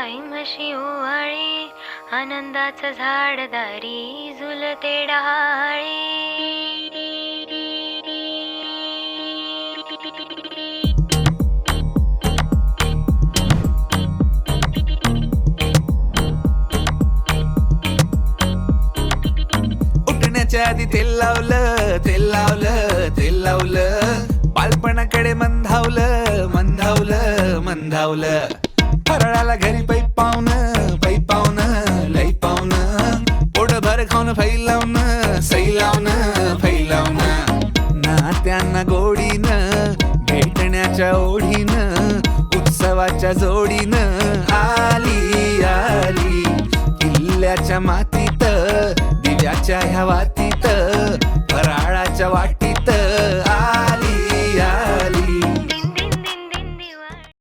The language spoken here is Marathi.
आई म्हशी ओवाळी, आनंदाचं झाड दारी झुलते डहाळी. उठण्याच्या आधी तेल लावलं, तेल लावलं, तेल लावलं. बालपणाकडे मंधावलं, मंधावलं, मंधावलं. फराळाला घरी पै पावनं, पै पावनं, लई पावनं. पोटभर खाऊन फैलावणं, सैलावणं, फैलावणं. नात्यांना गोडीनं, भेटण्याच्या ओढीनं, उत्सवाच्या जोडीनं आली आली. किल्ल्याच्या मातीत, दिव्याच्या ह्या वातीत, फराळाच्या वाट